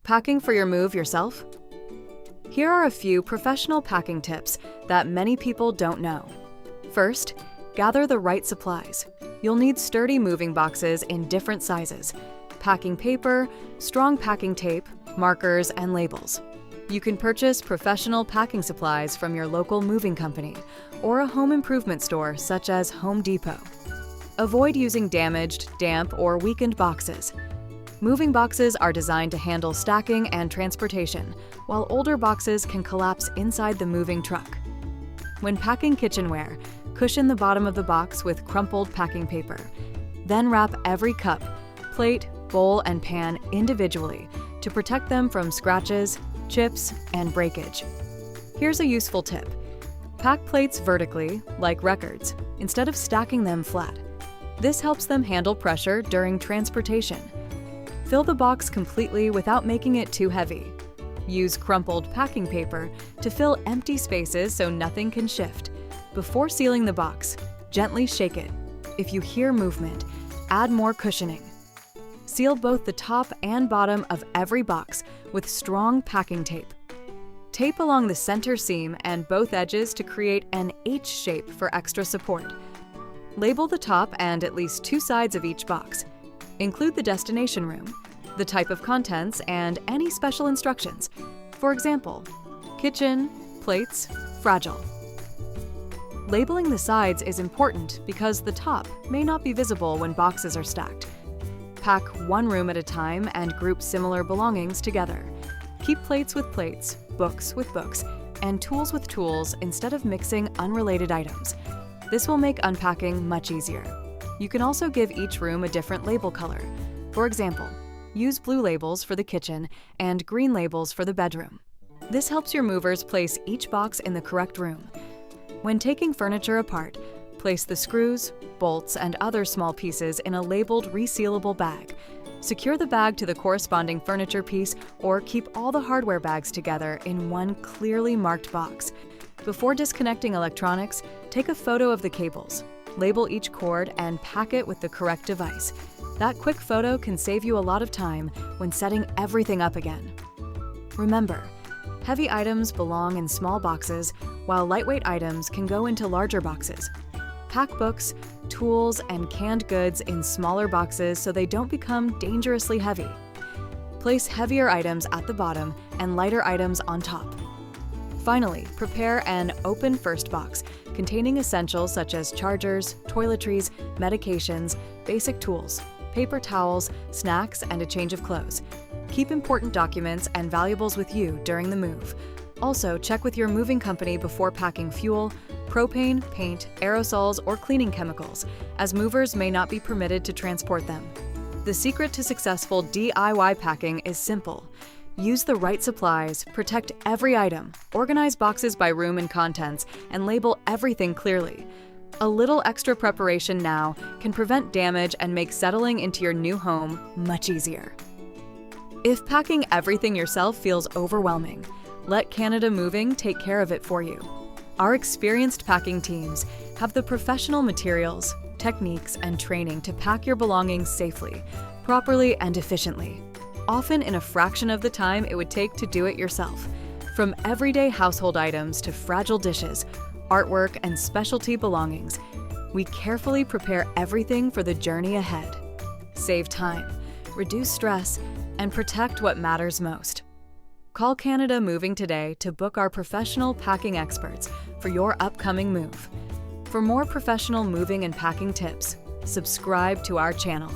Packing for your move yourself? Here are a few professional packing tips that many people don't know. First, gather the right supplies. You'll need sturdy moving boxes in different sizes, packing paper, strong packing tape, markers, and labels. You can purchase professional packing supplies from your local moving company or a home improvement store such as Home Depot. Avoid using damaged, damp, or weakened boxes. Moving boxes are designed to handle stacking and transportation, while older boxes can collapse inside the moving truck. When packing kitchenware, cushion the bottom of the box with crumpled packing paper. Then wrap every cup, plate, bowl, and pan individually to protect them from scratches, chips, and breakage. Here's a useful tip. Pack plates vertically, like records, instead of stacking them flat. This helps them handle pressure during transportation. Fill the box completely without making it too heavy. Use crumpled packing paper to fill empty spaces so nothing can shift. Before sealing the box, gently shake it. If you hear movement, add more cushioning. Seal both the top and bottom of every box with strong packing tape. Tape along the center seam and both edges to create an H shape for extra support. Label the top and at least 2 sides of each box. Include the destination room, the type of contents, and any special instructions. For example, kitchen, plates, fragile. Labeling the sides is important because the top may not be visible when boxes are stacked. Pack one room at a time and group similar belongings together. Keep plates with plates, books with books, and tools with tools instead of mixing unrelated items. This will make unpacking much easier. You can also give each room a different label color. For example, use blue labels for the kitchen and green labels for the bedroom. This helps your movers place each box in the correct room. When taking furniture apart, place the screws, bolts, and other small pieces in a labeled resealable bag. Secure the bag to the corresponding furniture piece or keep all the hardware bags together in one clearly marked box. Before disconnecting electronics, take a photo of the cables. Label each cord and pack it with the correct device. That quick photo can save you a lot of time when setting everything up again. Remember, heavy items belong in small boxes, while lightweight items can go into larger boxes. Pack books, tools, and canned goods in smaller boxes so they don't become dangerously heavy. Place heavier items at the bottom and lighter items on top. Finally, prepare an open first box containing essentials such as chargers, toiletries, medications, basic tools, paper towels, snacks, and a change of clothes. Keep important documents and valuables with you during the move. Also, check with your moving company before packing fuel, propane, paint, aerosols, or cleaning chemicals, as movers may not be permitted to transport them. The secret to successful DIY packing is simple. Use the right supplies, protect every item, organize boxes by room and contents, and label everything clearly. A little extra preparation now can prevent damage and make settling into your new home much easier. If packing everything yourself feels overwhelming, let Canada Moving take care of it for you. Our experienced packing teams have the professional materials, techniques, and training to pack your belongings safely, properly, and efficiently. Often in a fraction of the time it would take to do it yourself. From everyday household items to fragile dishes, artwork, and specialty belongings, we carefully prepare everything for the journey ahead. Save time, reduce stress, and protect what matters most. Call Canada Moving today to book our professional packing experts for your upcoming move. For more professional moving and packing tips, subscribe to our channel.